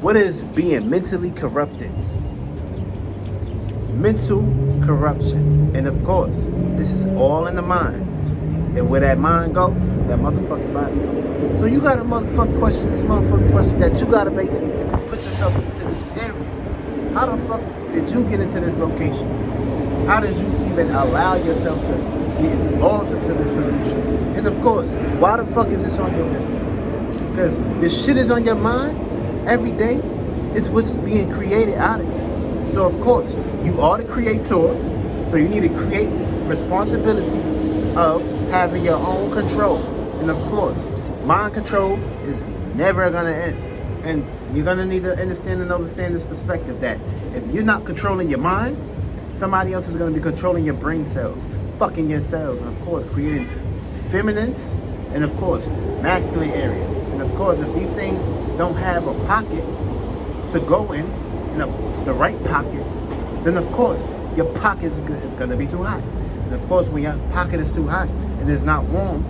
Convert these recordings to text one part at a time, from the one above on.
What is being mentally corrupted? Mental corruption. And of course, this is all in the mind. And where that mind go, that motherfucking body go. So you gotta motherfucking question this motherfucking question that you gotta basically put yourself into this area. How the fuck did you get into this location? How did you even allow yourself to get lost into this solution? And of course, why the fuck is this on your list? Because this shit is on your mind every day. It's what's being created out of you. So of course, you are the creator. So you need to create responsibilities of having your own control. And of course, mind control is never gonna end. And you're gonna need to understand and understand this perspective that if you're not controlling your mind, somebody else is gonna be controlling your brain cells, fucking your cells, and of course creating feminines and of course masculine areas. And of course, if these things don't have a pocket to go in the right pockets, then of course your pocket is gonna be too hot. And of course, when your pocket is too hot and it's not warm,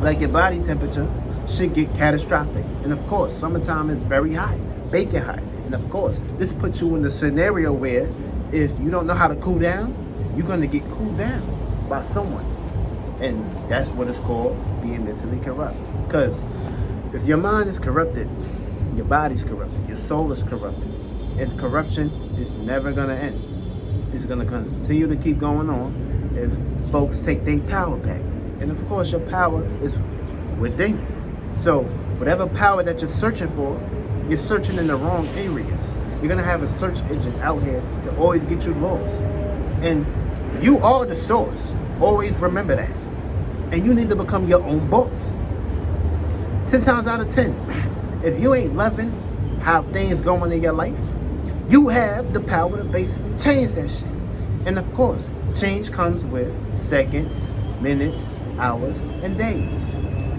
like your body temperature, should get catastrophic. And of course, summertime is very hot, baking hot. And of course, this puts you in the scenario where if you don't know how to cool down, you're gonna get cooled down by someone. And that's what it's called being mentally corrupt. Because if your mind is corrupted, your body's corrupted, your soul is corrupted. And corruption is never gonna end. It's gonna continue to keep going on if folks take their power back. And of course, your power is within you. So whatever power that you're searching for, you're searching in the wrong areas. You're gonna have a search engine out here to always get you lost. And you are the source. Always remember that. And you need to become your own boss. 10 times out of 10, if you ain't loving how things going in your life, you have the power to basically change that shit. And of course, change comes with seconds, minutes, hours, and days.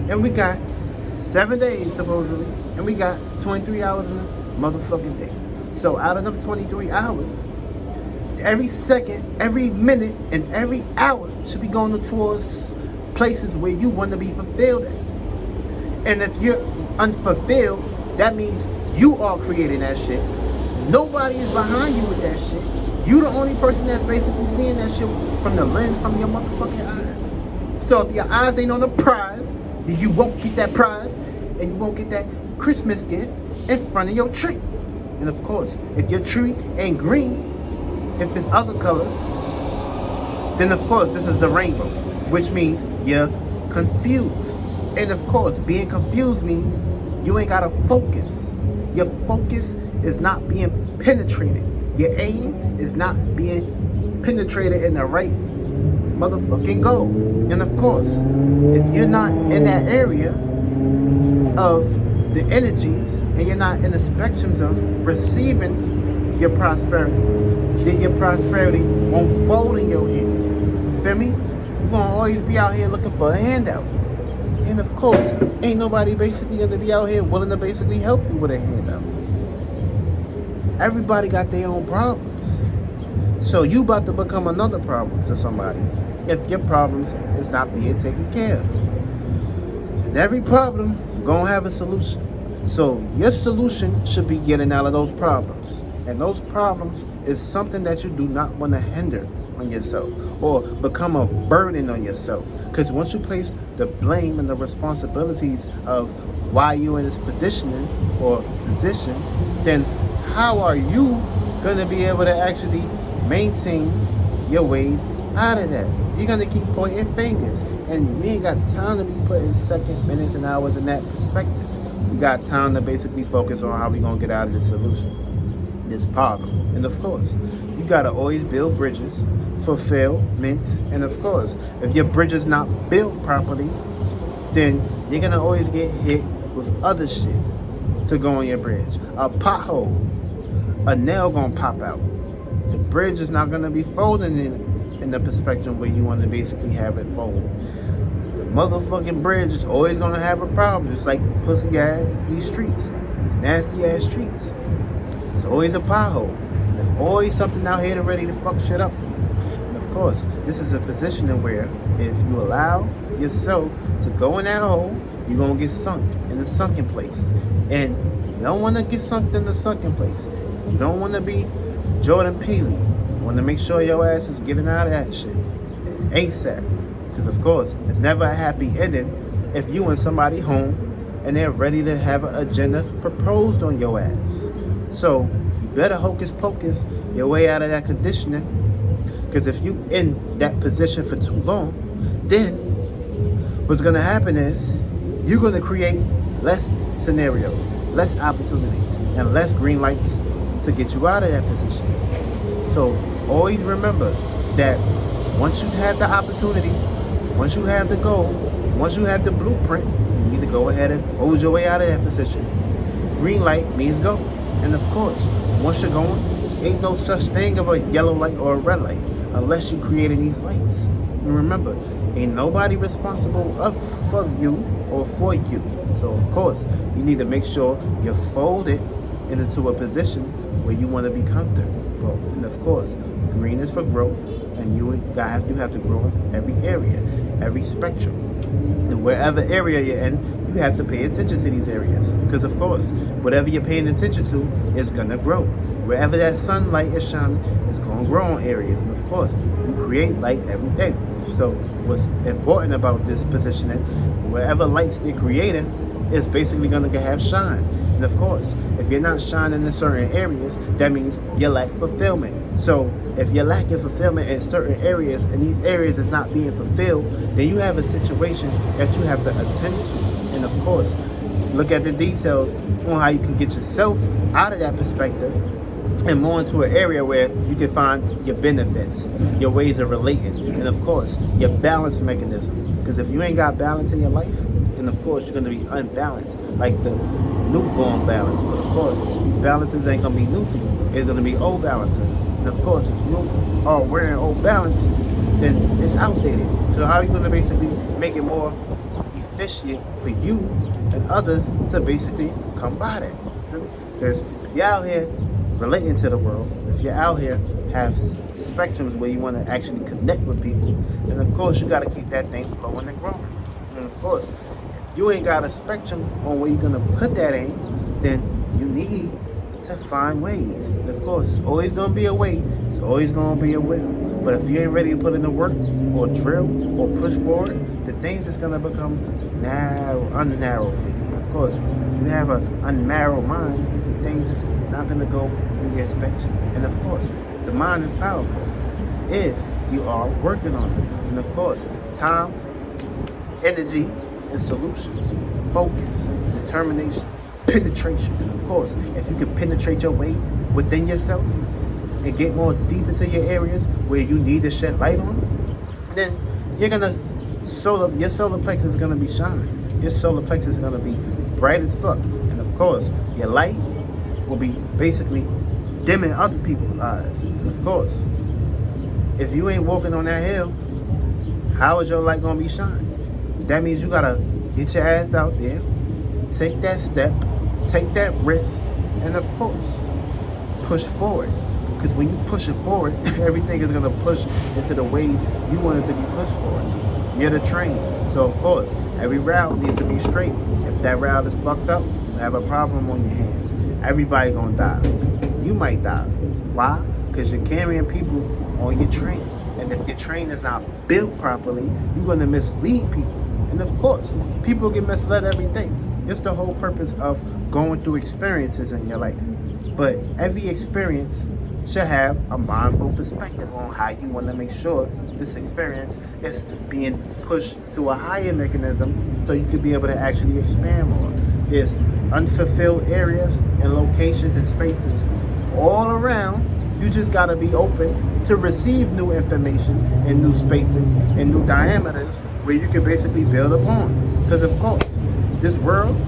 And we got 7 days supposedly, and we got 23 hours in a motherfucking day. So out of them 23 hours, every second, every minute, and every hour should be going towards places where you want to be fulfilled at. And if you're unfulfilled, that means you are creating that shit. Nobody is behind you with that shit. You the only person that's basically seeing that shit from the lens from your motherfucking eyes. So if your eyes ain't on the prize, then you won't get that prize and you won't get that Christmas gift in front of your tree. And of course, if your tree ain't green, if it's other colors, then of course this is the rainbow, which means you're confused. And of course, being confused means you ain't gotta focus. Your focus is not being penetrated. Your aim is not being penetrated in the right motherfucking goal. And of course, if you're not in that area of the energies and you're not in the spectrums of receiving your prosperity, then your prosperity won't fold in your hand. Feel me? You're gonna always be out here looking for a handout. And of course, ain't nobody basically gonna be out here willing to basically help you with a handout. Everybody got their own problems. So you about to become another problem to somebody if your problems is not being taken care of. And every problem gonna have a solution. So your solution should be getting out of those problems. And those problems is something that you do not want to hinder on yourself or become a burden on yourself. Because once you place the blame and the responsibilities of why you're in this position, then how are you going to be able to actually maintain your ways out of that? You're going to keep pointing fingers. And we ain't got time to be putting seconds, minutes, and hours in that perspective. We got time to basically focus on how we going to get out of this solution, this problem. And of course, you got to always build bridges, fulfillment. And of course, if your bridge is not built properly, then you're going to always get hit with other shit to go on your bridge. A pothole, a nail gonna pop out. The bridge is not gonna be folding in the perspective where you want to basically have it fold. The motherfucking bridge is always gonna have a problem, just like pussy ass these streets, these nasty ass streets. It's always a pothole. There's always something out here ready to fuck shit up for you. And of course, this is a position where if you allow yourself to go in that hole, you're gonna get sunk in the sunken place. And You don't want to get sunk in the sunken place. You don't want to be Jordan Peele. You want to make sure your ass is getting out of that shit ASAP. Because of course, it's never a happy ending if you and somebody home and they're ready to have an agenda proposed on your ass. So you better hocus pocus your way out of that conditioning. Because if you in that position for too long, then what's going to happen is you're going to create less scenarios, less opportunities, and less green lights to get you out of that position. So always remember that once you have the opportunity, once you have the goal, once you have the blueprint, you need to go ahead and hold your way out of that position. Green light means go. And of course, once you're going, ain't no such thing of a yellow light or a red light unless you're creating these lights. And remember, ain't nobody responsible for you or for you. So of course, you need to make sure you're folded into a position where you want to be comfortable. And of course, green is for growth, and you have to grow in every area, every spectrum. And wherever area you're in, you have to pay attention to these areas. Because of course, whatever you're paying attention to is going to grow. Wherever that sunlight is shining, it's going to grow in areas. And of course, you create light every day. So what's important about this positioning, wherever lights you're creating, is basically going to have shine. And of course, if you're not shining in certain areas, that means you lack fulfillment. So if you're lacking fulfillment in certain areas and these areas is not being fulfilled, then you have a situation that you have to attend to. And of course, look at the details on how you can get yourself out of that perspective and more into an area where you can find your benefits, your ways of relating, and of course, your balance mechanism. Because if you ain't got balance in your life, then of course you're going to be unbalanced, like the newborn balance. But of course, these balances ain't going to be new for you. It's going to be old balances. And of course, if you are wearing old balance, then it's outdated. So how are you going to basically make it more efficient for you and others to basically come by that? Because if you're out here relating to the world, if you're out here have spectrums where you want to actually connect with people, then of course you got to keep that thing flowing and growing. And of course, if you ain't got a spectrum on where you're going to put that in, then you need to find ways. And of course, it's always going to be a way. It's always going to be a will. But if you ain't ready to put in the work or drill or push forward, the things is going to become unnarrow for you. Of course, if you have an unnarrow mind, things is not going to go in your expectation. And of course, the mind is powerful if you are working on it. And of course, time, energy, and solutions, focus, determination, penetration. And of course, if you can penetrate your way within yourself and get more deep into your areas where you need to shed light on, then you're gonna your solar plexus is gonna be shining. Your solar plexus is gonna be bright as fuck. And of course, your light will be basically dimming other people's eyes. And of course, if you ain't walking on that hill, how is your light gonna be shining? That means you gotta get your ass out there, take that step, take that risk, and of course, push forward. Because when you push it forward, everything is gonna push into the ways you want it to be pushed forward. You're the train. So of course, every route needs to be straight. If that route is fucked up, you have a problem on your hands. Everybody gonna die. You might die. Why? Because you're carrying people on your train. And if your train is not built properly, you're gonna mislead people. And of course, people get misled every day. It's the whole purpose of going through experiences in your life. But every experience should have a mindful perspective on how you want to make sure this experience is being pushed to a higher mechanism so you can be able to actually expand more. There's unfulfilled areas and locations and spaces all around. You just got to be open to receive new information and new spaces and new diameters where you can basically build upon. Because of course, this world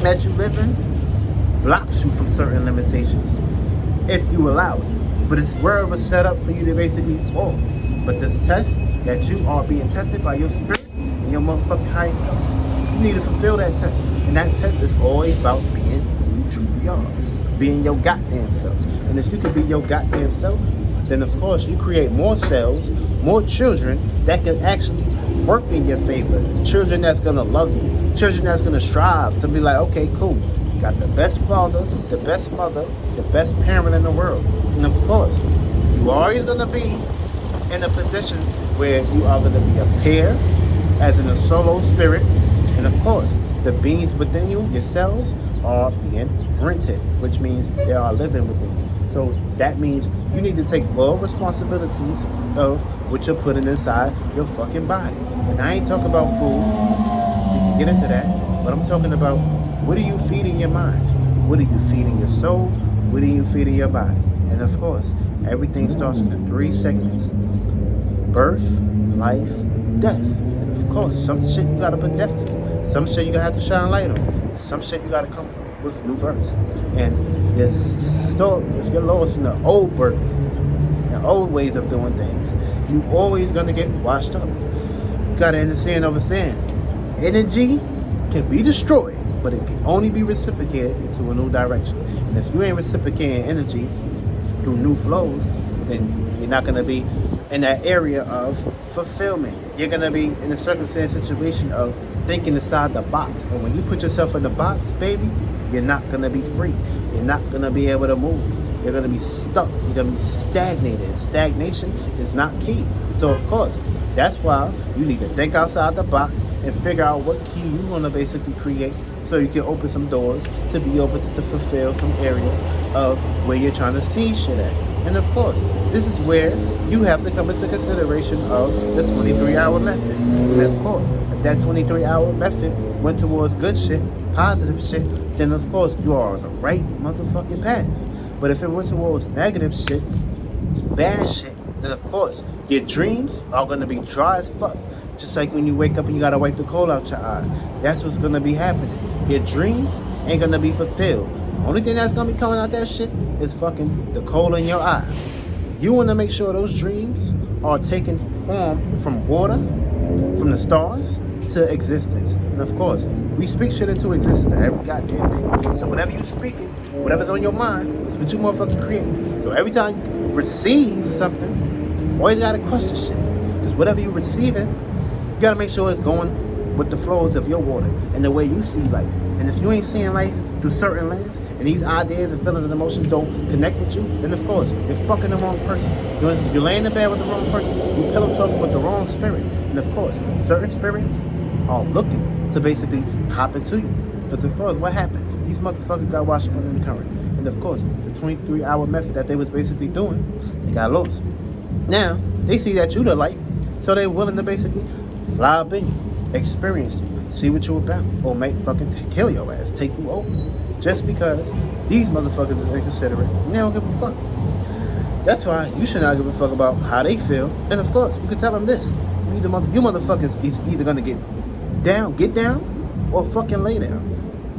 that you live in blocks you from certain limitations if you allow it. But this world was set up for you to basically walk. But this test that you are being tested by your spirit and your motherfucking higher self, you need to fulfill that test. And that test is always about being who you truly are. Being your goddamn self. And if you can be your goddamn self, then of course you create more cells, more children that can actually work in your favor. Children that's gonna love you. Children that's gonna strive to be like, okay, cool. got the best father, the best mother, the best parent in the world. And of course, you are always gonna be in a position where you are gonna be a pair, as in a solo spirit. And of course, the beings within you, your cells, are being rented, which means they are living within you. So that means you need to take full responsibilities of what you're putting inside your fucking body. And I ain't talking about food. We can get into that. But I'm talking about, what are you feeding your mind? What are you feeding your soul? What are you feeding your body? And of course, everything starts in the 3 segments: birth, life, death. And of course, some shit you gotta put death to. Some shit you gotta have to shine light on. Some shit you gotta come with new births. And if you're lost in the old births, the old ways of doing things, you always gonna get washed up. You gotta understand. Energy can be destroyed, but it can only be reciprocated into a new direction. And if you ain't reciprocating energy through new flows, then you're not gonna be in that area of fulfillment. You're gonna be in a circumstance situation of thinking inside the box. And when you put yourself in the box, baby, you're not gonna be free. You're not gonna be able to move. You're gonna be stuck. You're gonna be stagnated. Stagnation is not key. So of course, that's why you need to think outside the box and figure out what key you want to basically create, so you can open some doors to be able to fulfill some areas of where you're trying to see shit at. And of course, this is where you have to come into consideration of the 23-hour method. And of course, if that 23-hour method went towards good shit, positive shit, then of course you are on the right motherfucking path. But if it went towards negative shit, bad shit, then of course your dreams are going to be dry as fuck. Just like when you wake up and you gotta wipe the coal out your eye. That's what's gonna be happening. Your dreams ain't gonna be fulfilled. The only thing that's gonna be coming out that shit is fucking the coal in your eye. You wanna make sure those dreams are taking form from water, from the stars, to existence. And of course, we speak shit into existence every goddamn day. So whatever you speaking, whatever's on your mind, is what you motherfucking create. So every time you receive something, always gotta question shit. Because whatever you're receiving, you gotta make sure it's going with the flows of your water and the way you see life. And if you ain't seeing life through certain lens, and these ideas and feelings and emotions don't connect with you, then of course, you're fucking the wrong person. You're laying in bed with the wrong person. You're pillow talking with the wrong spirit. And of course, certain spirits are looking to basically hop into you. Because of course, what happened? These motherfuckers got washed up in the current. And of course, the 23-hour method that they was basically doing, they got lost. Now, they see that you the light, so they're willing to basically fly up in you, experience you, see what you about, or make fucking kill your ass, take you over. Just because these motherfuckers is inconsiderate and they don't give a fuck. That's why you should not give a fuck about how they feel. And of course, you can tell them this. You motherfuckers is either gonna get down, or fucking lay down.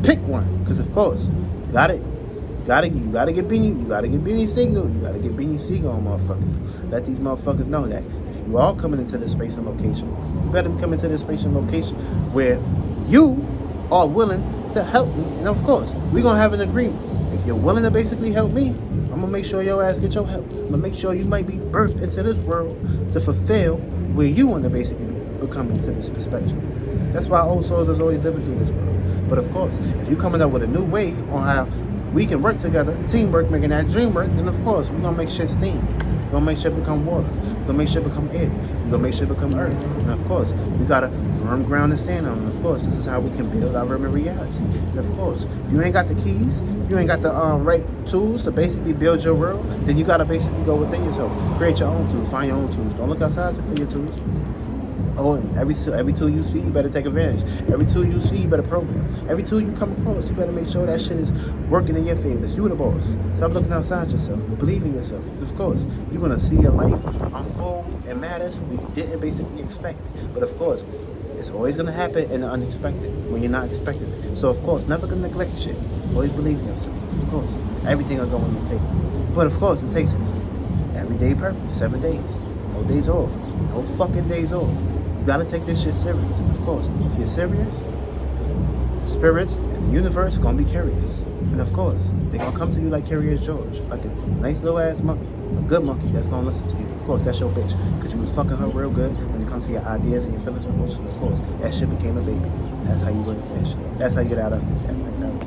Pick one. Because of course, you gotta get Beanie Siegel. You gotta get Beanie Siegel on motherfuckers. Let these motherfuckers know that if you are coming into this space and location, you better be coming to this space and location where you are willing to help me. And of course, we're gonna have an agreement. If you're willing to basically help me, I'm gonna make sure your ass get your help. I'm gonna make sure you might be birthed into this world to fulfill where you want to basically become into this spectrum. That's why old souls is always living through this world. But of course, if you're coming up with a new way on how we can work together, teamwork, making that dream work, then of course, we're gonna make shit steam. We're gonna make shit become water. We're gonna make shit become air. We're gonna make shit become earth. And of course, we got a firm ground to stand on. And of course, this is how we can build our reality. And of course, if you ain't got the keys, if you ain't got the right tools to basically build your world, then you gotta basically go within yourself. Create your own tools, find your own tools. Don't look outside for your tools. Oh, every tool you see, you better take advantage. Every tool you see, you better program. Every tool you come across, you better make sure that shit is working in your favor. You the boss. Stop looking outside yourself. Believe in yourself. Of course, you're gonna see your life unfold in matters we didn't basically expect. But of course, it's always gonna happen in the unexpected when you're not expecting it. So of course, never gonna neglect shit. Always believe in yourself. Of course, everything will go in your favor. But of course, it takes everyday purpose, 7 days. No days off. No fucking days off. You gotta take this shit serious. And of course, if you're serious, the spirits and the universe gonna be curious. And of course, they're gonna come to you like Curious George, like a nice little ass monkey, a good monkey that's gonna listen to you. Of course, that's your bitch, because you was fucking her real good when it comes to your ideas and your feelings and emotions. Of course, that shit became a baby. And that's how you work that shit. That's how you get out of that mentality.